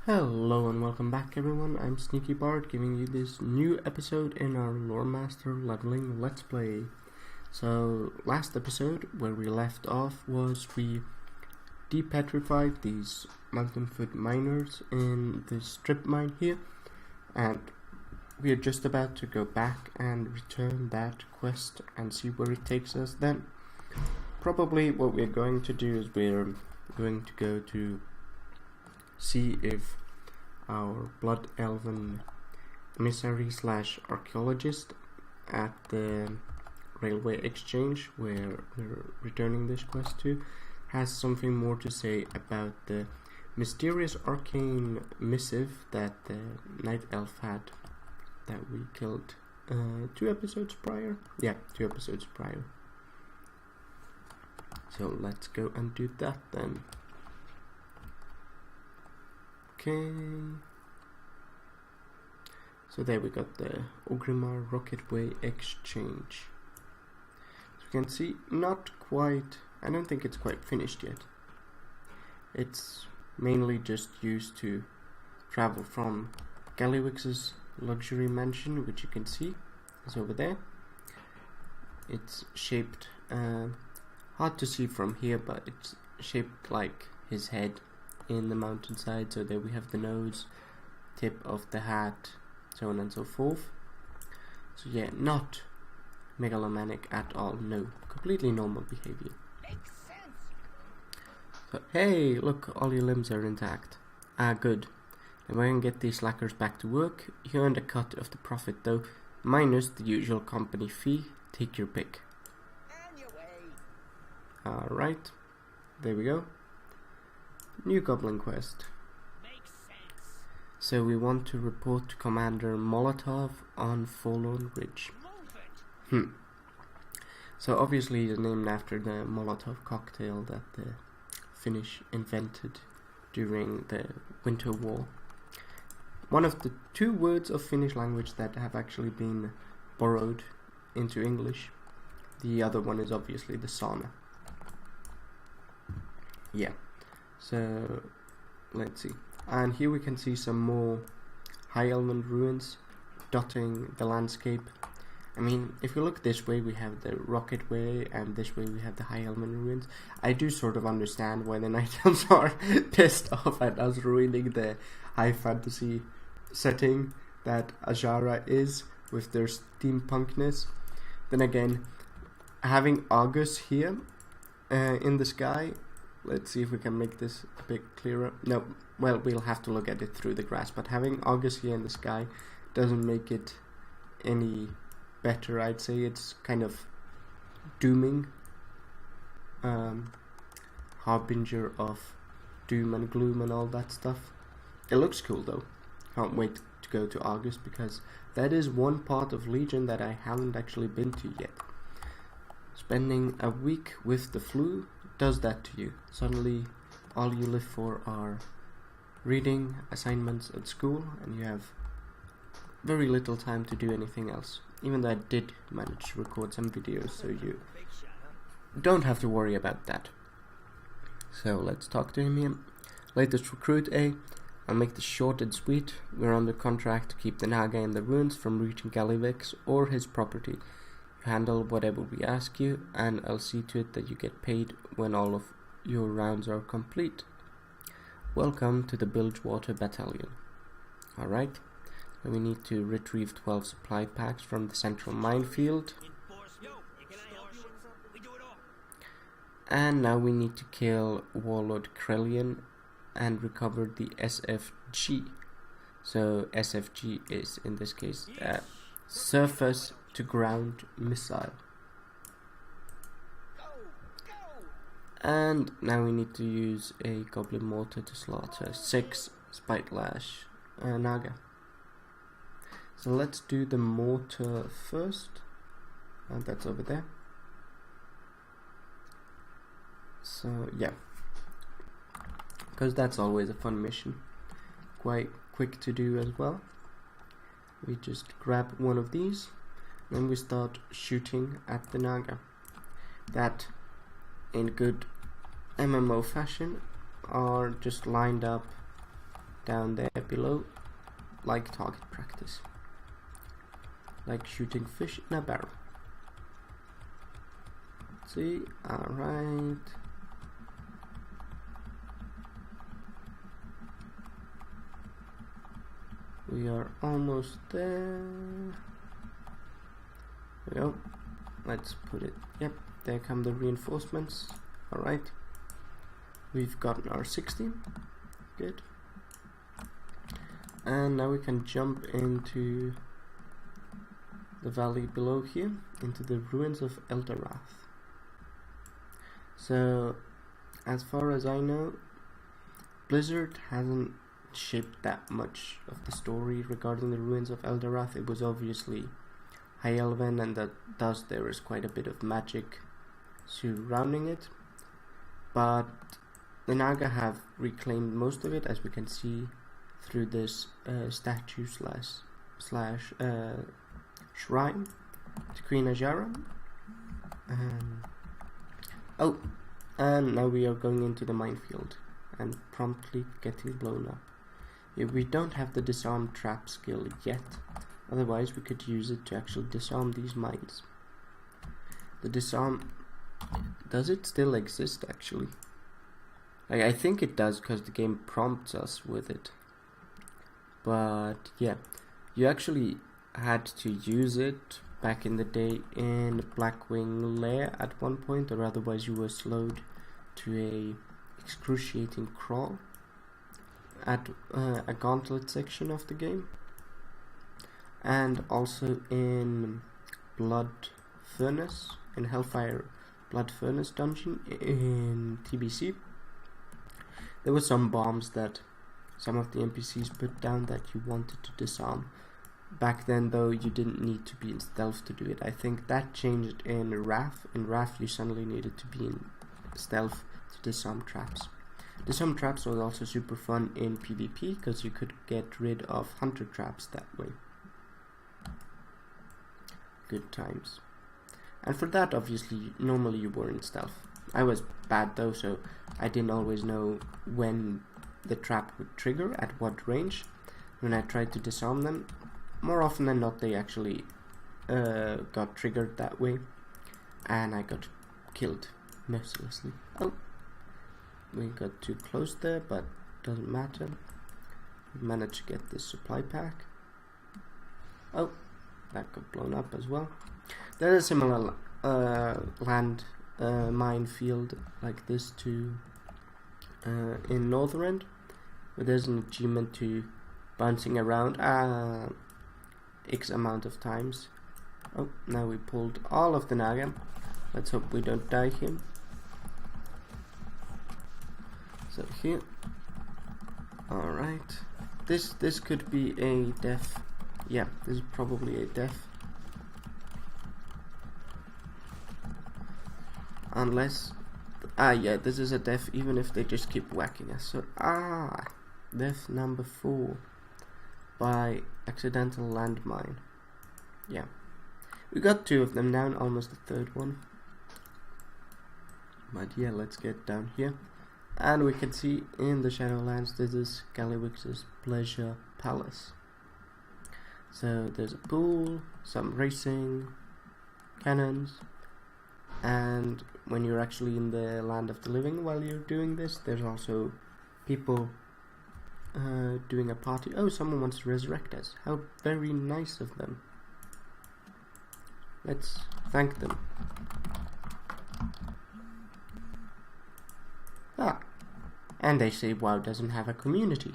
Hello and welcome back everyone, I'm Sneaky Bard giving you this new episode in our Loremaster leveling Let's Play. So last episode where we left off was we depetrified these mountain foot miners in the strip mine here, and we are just about to go back and return that quest and see where it takes us then. Probably what we're going to do is we're going to go to see if our blood elven emissary / archaeologist at the railway exchange where we're returning this quest to has something more to say about the mysterious arcane missive that the night elf had that we killed 2 episodes prior. Yeah, 2 episodes prior. So let's go and do that then. Okay, so there we got the Ogrimmar Rocketway Exchange. As you can see, not quite, I don't think it's quite finished yet. It's mainly just used to travel from Gallywix's luxury mansion, which you can see is over there. It's shaped, hard to see from here, but it's shaped like his head in the mountainside. So there we have the nose, tip of the hat, so on and so forth. So yeah, not megalomaniac at all, no, completely normal behavior. Makes sense. So hey, look, all your limbs are intact. Ah, good. Now we can get these slackers back to work. You earned a cut of the profit though, minus the usual company fee. Take your pick. On your way. Alright, there we go. New Goblin quest. Makes sense. So we want to report to Commander Molotov on Forlorn Ridge. Move it. So obviously it's named after the Molotov cocktail that the Finnish invented during the Winter War. One of the 2 words of Finnish language that have actually been borrowed into English. The other one is obviously the sauna. Yeah. So let's see, and here we can see some more high elven ruins dotting the landscape. I mean, if we look this way we have the Rocketway, and this way we have the high elven ruins. I do sort of understand why the night elves are pissed off at us ruining the high fantasy setting that Azshara is with their steampunkness. Then again, having Argus here in the sky. Let's see if we can make this a bit clearer. No, well, we'll have to look at it through the grass, but having August here in the sky doesn't make it any better. I'd say it's kind of dooming, harbinger of doom and gloom and all that stuff. It looks cool though. Can't wait to go to August, because that is one part of Legion that I haven't actually been to yet. Spending a week with the flu does that to you. Suddenly all you live for are reading, assignments at school, and you have very little time to do anything else. Even though I did manage to record some videos, so you don't have to worry about that. So let's talk to him here. Latest recruit A. I'll make this short and sweet. We're under contract to keep the Naga in the ruins from reaching Gallywix or his property. Handle whatever we ask you, and I'll see to it that you get paid when all of your rounds are complete. Welcome to the Bilgewater Battalion. Alright, so we need to retrieve 12 supply packs from the central minefield. And now we need to kill Warlord Krelian and recover the SFG. So SFG is in this case surface to ground missile. And now we need to use a Goblin mortar to slaughter 6 Spite Lash Naga. So let's do the mortar first, and that's over there. So yeah, because that's always a fun mission, quite quick to do as well. We just grab one of these, then we start shooting at the Naga. That, in good MMO fashion, are just lined up down there below, like target practice, like shooting fish in a barrel. See, alright. We are almost there. There we go. Let's put it. Yep, there come the reinforcements. Alright. We've gotten our 60. Good. And now we can jump into the valley below here, into the ruins of Eldorath. So, as far as I know, Blizzard hasn't shipped that much of the story regarding the ruins of Eldorath. It was obviously High Elven, and thus there is quite a bit of magic surrounding it. But the Naga have reclaimed most of it, as we can see through this statue slash shrine to Queen Azshara. Oh, and now we are going into the minefield and promptly getting blown up. Yeah, we don't have the disarm trap skill yet, otherwise we could use it to actually disarm these mines. The disarm, does it still exist actually? Like, I think it does because the game prompts us with it. But yeah, you actually had to use it back in the day in Blackwing Lair at one point, or otherwise you were slowed to a excruciating crawl at a gauntlet section of the game, and also in Blood Furnace, in Hellfire Blood Furnace dungeon in TBC. There were some bombs that some of the NPCs put down that you wanted to disarm. Back then though, you didn't need to be in stealth to do it. I think that changed in Wrath. In Wrath you suddenly needed to be in stealth to disarm traps. Disarm traps was also super fun in PvP because you could get rid of hunter traps that way. Good times. And for that, obviously, normally you were in stealth. I was bad though, so I didn't always know when the trap would trigger, at what range. When I tried to disarm them, more often than not they actually got triggered that way, and I got killed mercilessly. Oh, we got too close there, but doesn't matter. We managed to get this supply pack. Oh, that got blown up as well. There is a similar land minefield like this to in Northrend, where there's an achievement to bouncing around X amount of times. Oh, now we pulled all of the Naga. Let's hope we don't die here. So here, alright, this could be a death. Yeah, this is probably a death, unless yeah, this is a death even if they just keep whacking us. So death number 4 by accidental landmine. Yeah, we got 2 of them down, almost the 3rd one. But yeah, let's get down here. And we can see in the Shadowlands, this is Gallywix's Pleasure Palace. So there's a pool, some racing, cannons, and when you're actually in the land of the living while you're doing this, there's also people doing a party. Oh, someone wants to resurrect us. How very nice of them. Let's thank them. And they say WoW doesn't have a community.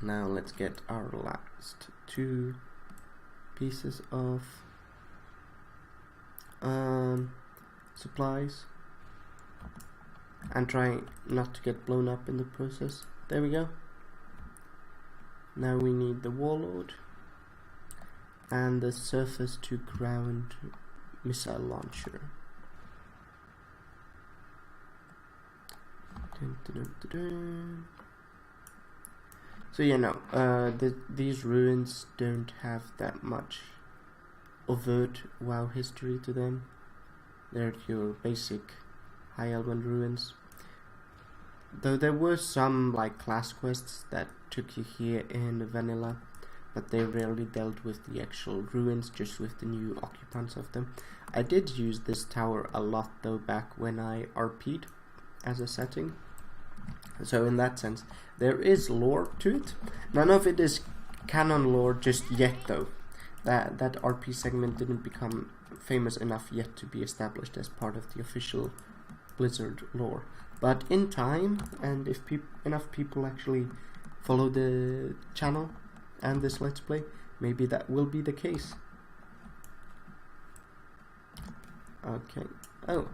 Now let's get our last 2 pieces of supplies and try not to get blown up in the process. There we go. Now we need the Warlord and the surface to ground missile launcher. So you know, these ruins don't have that much overt WoW history to them. They're your basic High Elven ruins. Though there were some like class quests that took you here in vanilla, but they rarely dealt with the actual ruins, just with the new occupants of them. I did use this tower a lot though back when I RP'd as a setting. So in that sense, there is lore to it. None of it is canon lore just yet though. That RP segment didn't become famous enough yet to be established as part of the official Blizzard lore. But in time, and if enough people actually follow the channel and this Let's Play, maybe that will be the case. Okay. Oh,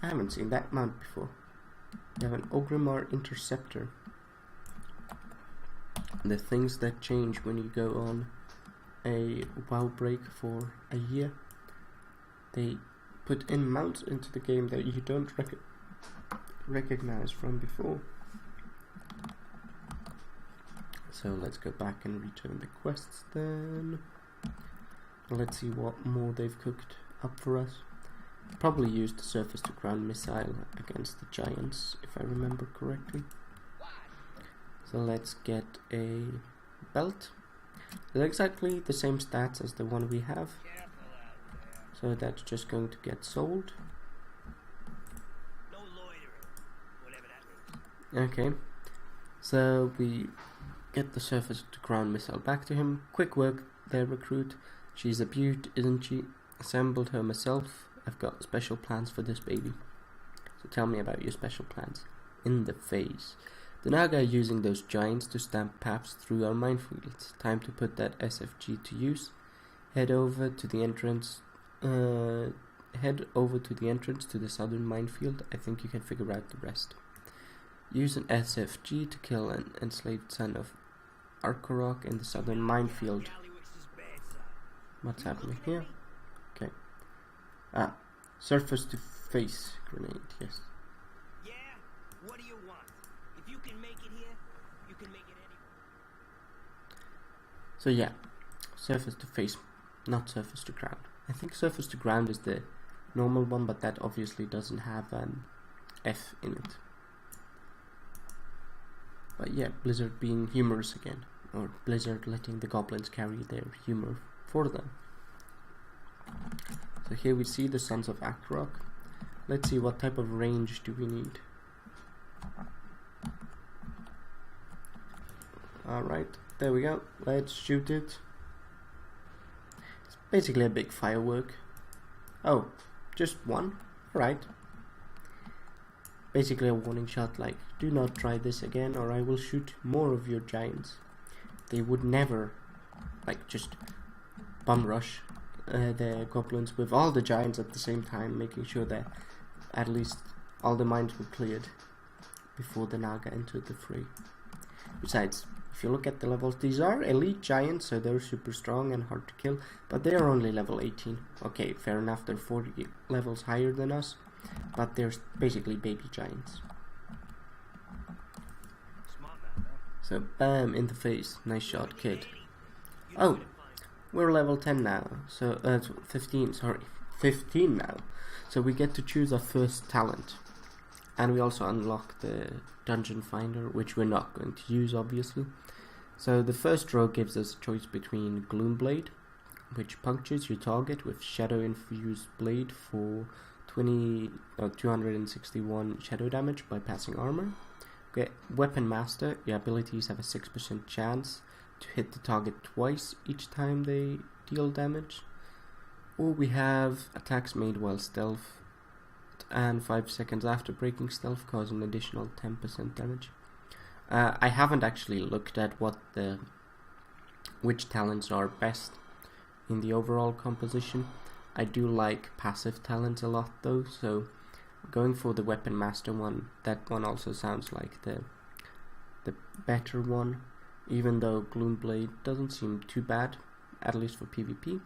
I haven't seen that mount before. You have an Ogrimmar Interceptor. The things that change when you go on a WoW break for a year. They put in mounts into the game that you don't recognize from before. So let's go back and return the quests then. Let's see what more they've cooked up for us. Probably used the surface to ground missile against the giants, if I remember correctly. So let's get a belt. It's exactly the same stats as the one we have. So that's just going to get sold. No loitering, whatever that means. Okay. So we get the surface to ground missile back to him. Quick work there, recruit. She's a beaut, isn't she? Assembled her myself. I've got special plans for this baby. So tell me about your special plans. In the face. The Naga are using those giants to stamp paths through our minefields. Time to put that SFG to use. Head over to the entrance to the southern minefield. I think you can figure out the rest. Use an SFG to kill an enslaved son of Arkorok in the southern minefield. What's happening here? Okay. Ah, surface to face grenade, yes. Yeah? What do you want? If you can make it here, you can make it anywhere. So yeah, surface to face, not surface to ground. I think surface to ground is the normal one, but that obviously doesn't have an F in it. But yeah, Blizzard being humorous again, or Blizzard letting the goblins carry their humor for them. So here we see the Sons of Akrok. Let's see what type of range do we need. Alright, there we go. Let's shoot it. It's basically a big firework. Oh, just one? Alright. Basically a warning shot like, do not try this again or I will shoot more of your giants. They would never, like, just bum rush the goblins with all the giants at the same time, making sure that at least all the mines were cleared before the Naga entered the fray. Besides, if you look at the levels, these are elite giants, so they're super strong and hard to kill, but they are only level 18. Okay, fair enough, they're 40 levels higher than us, but they're basically baby giants. Smart man, huh? So bam, in the face. Nice shot, kid. Oh, we're level 10 now, so 15, sorry, 15 now. So we get to choose our first talent, and we also unlock the dungeon finder, which we're not going to use obviously. So the first row gives us a choice between Gloomblade, which punctures your target with shadow infused blade for 261 shadow damage by passing armor. Okay, Weapon Master, your abilities have a 6% chance to hit the target twice each time they deal damage. Or we have attacks made while stealth and 5 seconds after breaking stealth cause an additional 10% damage. I haven't actually looked at which talents are best in the overall composition. I do like passive talents a lot though, so going for the Weapon Master one, that one also sounds like the better one, even though Gloomblade doesn't seem too bad, at least for PvP.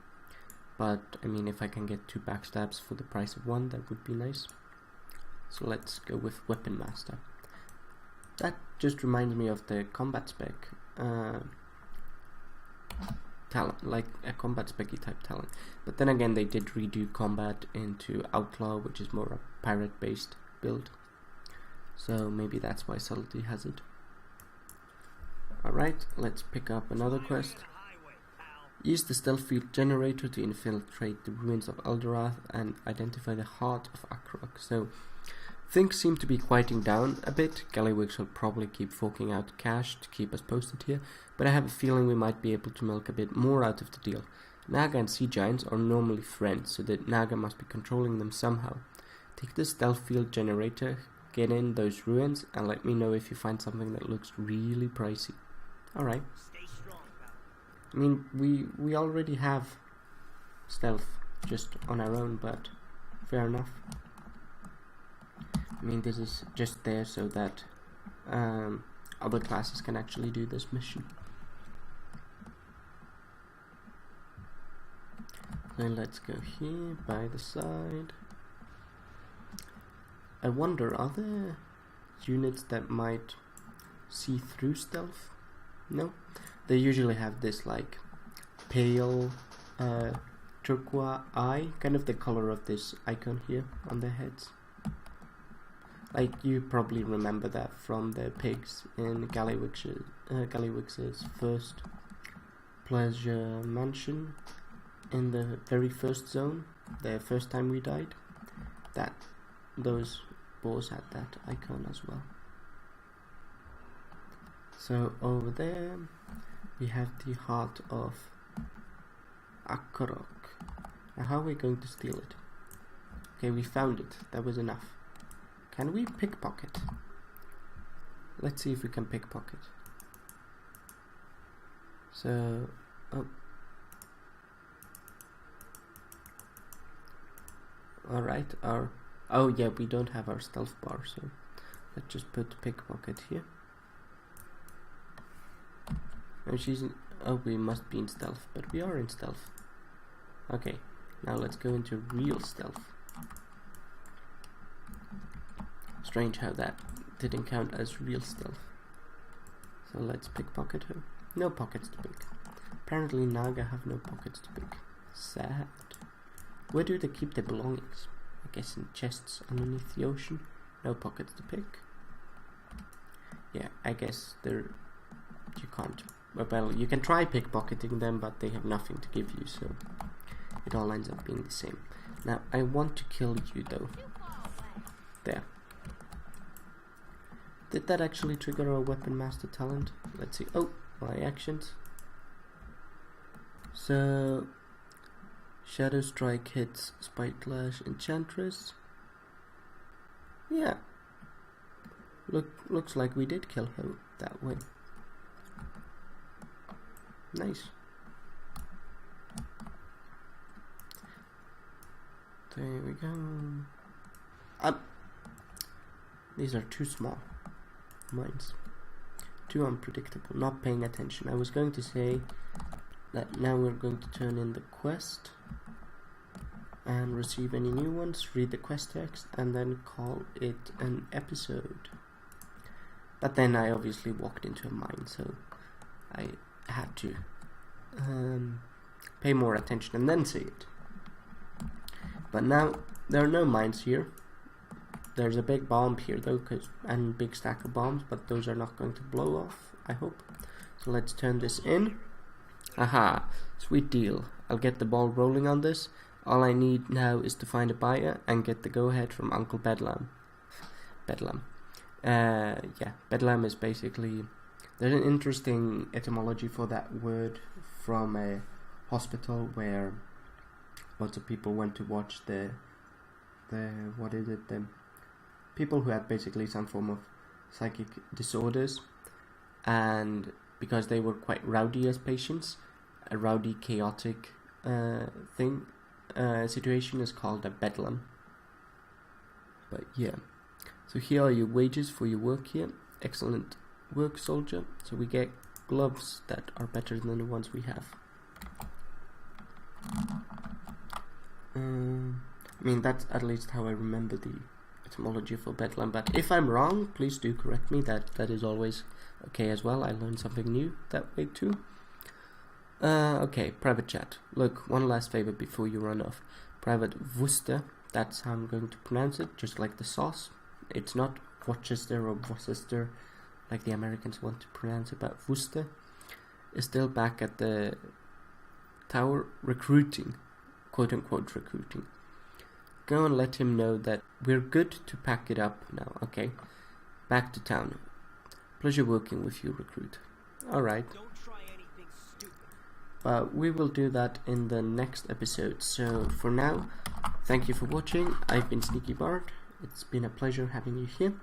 But I mean, if I can get 2 backstabs for the price of 1, that would be nice. So let's go with Weapon Master. That just reminds me of the combat spec talent, like a combat specy type talent. But then again, they did redo combat into Outlaw, which is more a pirate based build. so maybe that's why subtlety has it. Alright, let's pick up another quest. Use the stealth field generator to infiltrate the ruins of Eldorath and identify the heart of Akrok. So things seem to be quieting down a bit. Gallywix will probably keep forking out cash to keep us posted here, but I have a feeling we might be able to milk a bit more out of the deal. Naga and sea giants are normally friends, so that Naga must be controlling them somehow. Take the stealth field generator, get in those ruins, and let me know if you find something that looks really pricey. Alright. I mean, we already have stealth just on our own, but fair enough. I mean, this is just there so that other classes can actually do this mission. Then let's go here by the side. I wonder, are there units that might see through stealth? No? They usually have this like pale turquoise eye, kind of the color of this icon here on their heads. Like, you probably remember that from the pigs in Gallywix's first pleasure mansion in the very first zone, the first time we died. Those boars had that icon as well. So over there we have the heart of Akrok. Now how are we going to steal it? Okay, we found it. That was enough. Can we pickpocket? Let's see if we can pickpocket. So, alright, oh yeah, we don't have our stealth bar, so let's just put pickpocket here. And we must be in stealth, but we are in stealth. Okay, now let's go into real stealth. Strange how that didn't count as real stealth. So let's pickpocket her. No pockets to pick. Apparently Naga have no pockets to pick. Sad. Where do they keep their belongings? I guess in chests underneath the ocean. No pockets to pick. Yeah, I guess you can't. Well, you can try pickpocketing them, but they have nothing to give you, so it all ends up being the same. Now, I want to kill you, though. There. Did that actually trigger our weapon master talent? Let's see. Oh, my actions. So, Shadow Strike hits Spitelash Enchantress. Yeah. Looks like we did kill her that way. Nice. There we go. These are too small. Mines. Too unpredictable. Not paying attention. I was going to say that now we're going to turn in the quest and receive any new ones, read the quest text, and then call it an episode. But then I obviously walked into a mine, so I had to pay more attention and then say it. But now there are no mines here. There's a big bomb here though, and big stack of bombs, but those are not going to blow off, I hope. So let's turn this in. Aha, sweet deal. I'll get the ball rolling on this. All I need now is to find a buyer and get the go-ahead from Uncle Bedlam. Yeah, Bedlam is basically... There's an interesting etymology for that word from a hospital where lots of people went to watch the people who had basically some form of psychic disorders, and because they were quite rowdy as patients, a rowdy, chaotic situation is called a bedlam. But yeah, so here are your wages for your work here. Excellent work, soldier. So we get gloves that are better than the ones we have. I mean, that's at least how I remember the etymology for bedlam, but if I'm wrong, please do correct me. That is always okay as well. I learned something new that way too. Okay, private chat. Look, one last favor before you run off. Private Worcester, that's how I'm going to pronounce it, just like the sauce. It's not Worcester or Worcester, like the Americans want to pronounce it, but Worcester, is still back at the tower recruiting, quote unquote recruiting. Go and let him know that we're good to pack it up now, okay? Back to town. Pleasure working with you, recruit. Alright. Don't try anything stupid. But we will do that in the next episode. So for now, thank you for watching. I've been Sneaky Bard. It's been a pleasure having you here.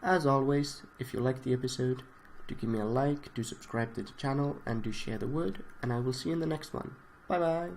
As always, if you liked the episode, do give me a like, do subscribe to the channel, and do share the word. And I will see you in the next one. Bye bye.